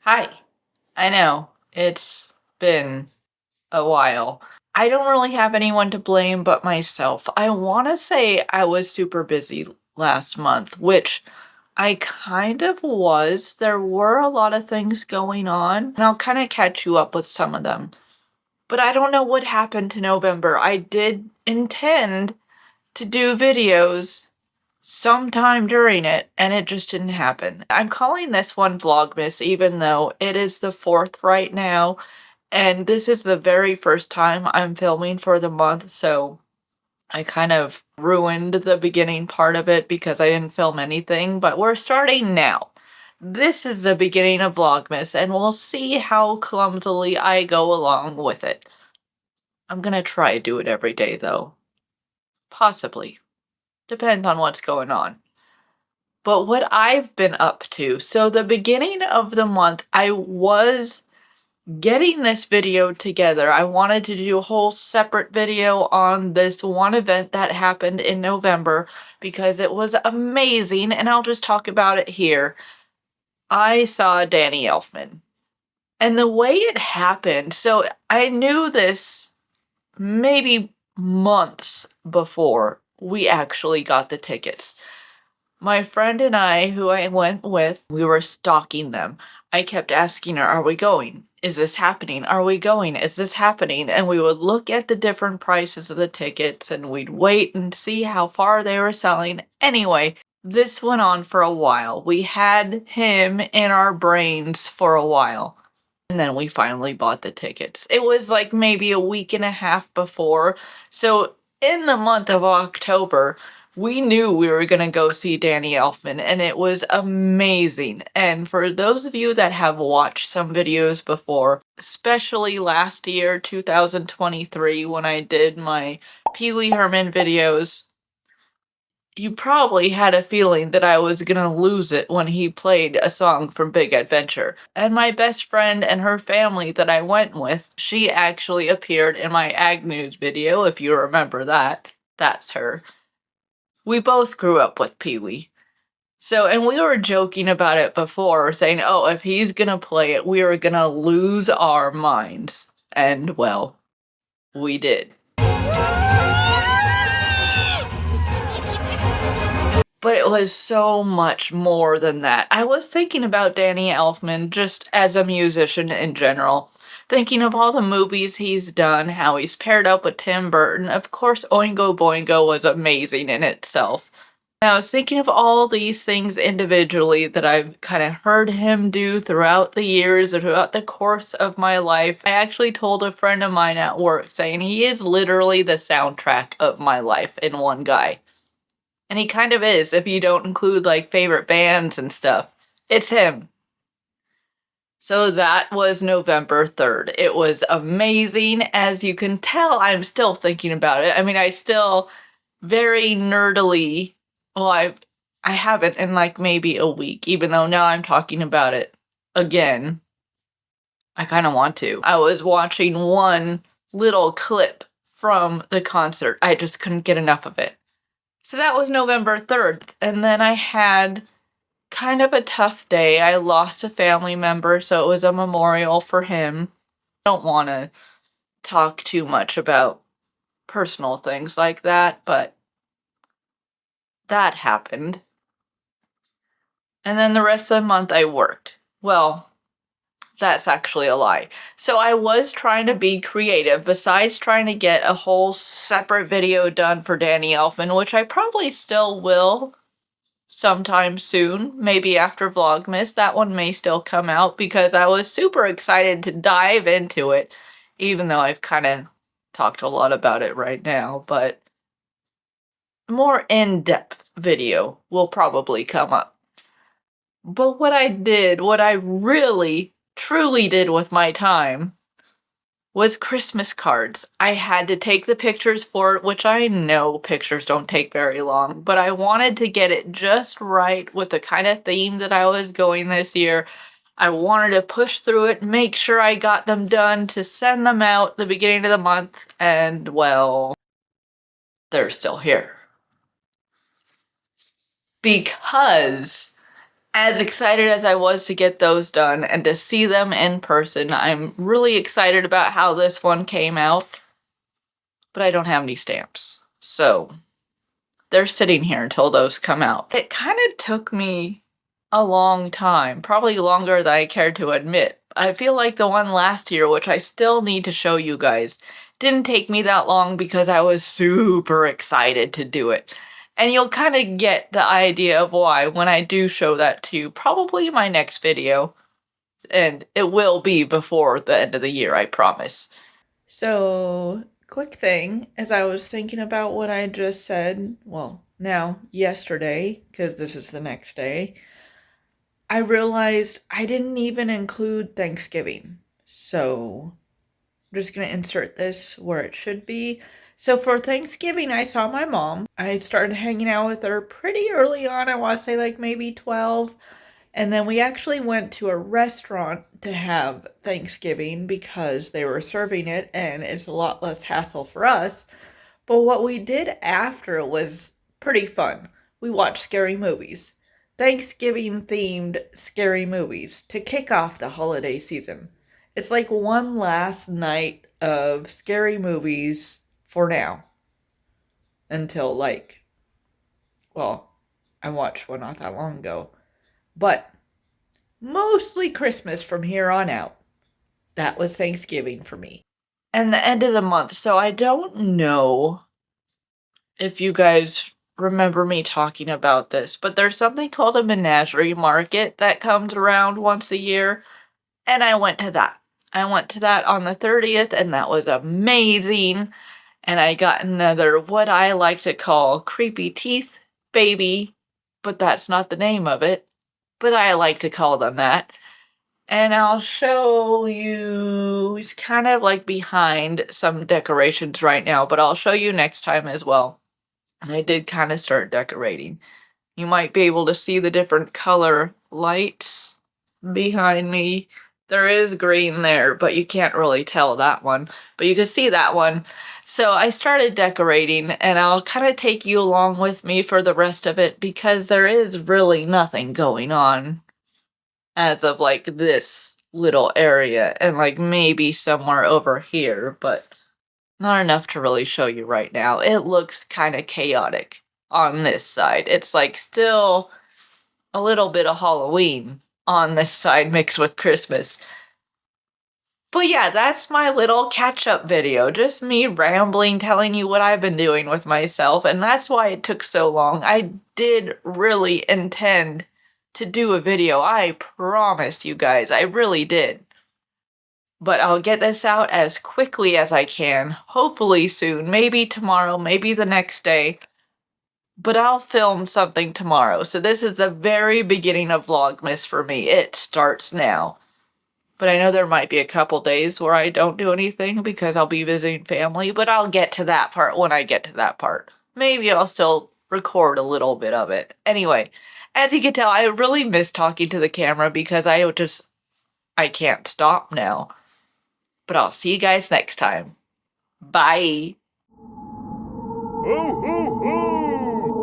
Hi. I know, it's been a while. I don't really have anyone to blame but myself. I want to say I was super busy last month, which I kind of was. There were a lot of things going on, and I'll kind of catch you up with some of them. But I don't know what happened to November. I did intend to do videos sometime during it, and it just didn't happen. I'm calling this one Vlogmas, even though it is the 4th right now, and this is the very first time I'm filming for the month, so I kind of ruined the beginning part of it because I didn't film anything, but we're starting now. This is the beginning of Vlogmas, and we'll see how clumsily I go along with it. I'm gonna try to do it every day, though. Possibly. Depends on what's going on. But what I've been up to, so the beginning of the month, I was getting this video together. I wanted to do a whole separate video on this one event that happened in November because it was amazing, and I'll just talk about it here. I saw Danny Elfman. And the way it happened, so I knew this maybe months before we actually got the tickets. My friend and I, who I went with, we were stalking them. I kept asking her, are we going? Is this happening? Are we going? Is this happening? And we would look at the different prices of the tickets and we'd wait and see how far they were selling. Anyway, this went on for a while. We had him in our brains for a while. And then we finally bought the tickets. It was like maybe a week and a half before. So in the month of October, we knew we were going to go see Danny Elfman, and it was amazing. And for those of you that have watched some videos before, especially last year, 2023, when I did my Pee Wee Herman videos, you probably had a feeling that I was gonna lose it when he played a song from Big Adventure. And my best friend and her family that I went with, she actually appeared in my Ag News video, if you remember that. That's her. We both grew up with Pee-wee. So, and we were joking about it before, saying, oh, if he's gonna play it, we are gonna lose our minds. And, well, we did. But it was so much more than that. I was thinking about Danny Elfman just as a musician in general. Thinking of all the movies he's done, how he's paired up with Tim Burton. Of course, Oingo Boingo was amazing in itself. And I was thinking of all these things individually that I've kind of heard him do throughout the years or throughout the course of my life. I actually told a friend of mine at work saying he is literally the soundtrack of my life in one guy. And he kind of is, if you don't include, like, favorite bands and stuff. It's him. So that was November 3rd. It was amazing. As you can tell, I'm still thinking about it. I mean, I still very nerdily, well, I haven't in, like, maybe a week, even though now I'm talking about it again. I kind of want to. I was watching one little clip from the concert. I just couldn't get enough of it. So that was November 3rd, and then I had kind of a tough day. I lost a family member, so it was a memorial for him. I don't want to talk too much about personal things like that, but that happened. And then the rest of the month I worked. Well, that's actually a lie. So I was trying to be creative, besides trying to get a whole separate video done for Danny Elfman, which I probably still will sometime soon, maybe after Vlogmas. That one may still come out because I was super excited to dive into it, even though I've kind of talked a lot about it right now, but a more in-depth video will probably come up. But what I really, truly did with my time was Christmas cards. I had to take the pictures for it, which I know pictures don't take very long, but I wanted to get it just right with the kind of theme that I was going this year. I wanted to push through it, make sure I got them done to send them out the beginning of the month, and well, they're still here. Because as excited as I was to get those done and to see them in person, I'm really excited about how this one came out, but I don't have any stamps. So they're sitting here until those come out. It kind of took me a long time, probably longer than I care to admit. I feel like the one last year, which I still need to show you guys, didn't take me that long because I was super excited to do it. And you'll kind of get the idea of why when I do show that to you, probably my next video. And it will be before the end of the year, I promise. So, quick thing, as I was thinking about what I just said, well, now, yesterday, because this is the next day, I realized I didn't even include Thanksgiving. So, I'm just going to insert this where it should be. So, for Thanksgiving, I saw my mom. I started hanging out with her pretty early on. I want to say like maybe 12. And then we actually went to a restaurant to have Thanksgiving because they were serving it and it's a lot less hassle for us. But what we did after was pretty fun. We watched scary movies. Thanksgiving themed scary movies to kick off the holiday season. It's like one last night of scary movies for now. Until like, well, I watched one not that long ago. But mostly Christmas from here on out. That was Thanksgiving for me. And the end of the month, so I don't know if you guys remember me talking about this, but there's something called a menagerie market that comes around once a year, and I went to that. I went to that on the 30th, and that was amazing. And I got another, what I like to call creepy teeth baby, but that's not the name of it. But I like to call them that. And I'll show you, he's kind of like behind some decorations right now, but I'll show you next time as well. And I did kind of start decorating. You might be able to see the different color lights behind me. There is green there, but you can't really tell that one. But you can see that one. So I started decorating, and I'll kind of take you along with me for the rest of it because there is really nothing going on as of like this little area and like maybe somewhere over here, but not enough to really show you right now. It looks kind of chaotic on this side. It's like still a little bit of Halloween on this side mixed with Christmas. But yeah, that's my little catch-up video. Just me rambling, telling you what I've been doing with myself, and that's why it took so long. I did really intend to do a video. I promise you guys, I really did. But I'll get this out as quickly as I can, hopefully soon, maybe tomorrow, maybe the next day. But I'll film something tomorrow. So this is the very beginning of Vlogmas for me. It starts now. But I know there might be a couple days where I don't do anything because I'll be visiting family, but I'll get to that part when I get to that part. Maybe I'll still record a little bit of it. Anyway, as you can tell, I really miss talking to the camera because I can't stop now. But I'll see you guys next time. Bye. Ho, ho, ho!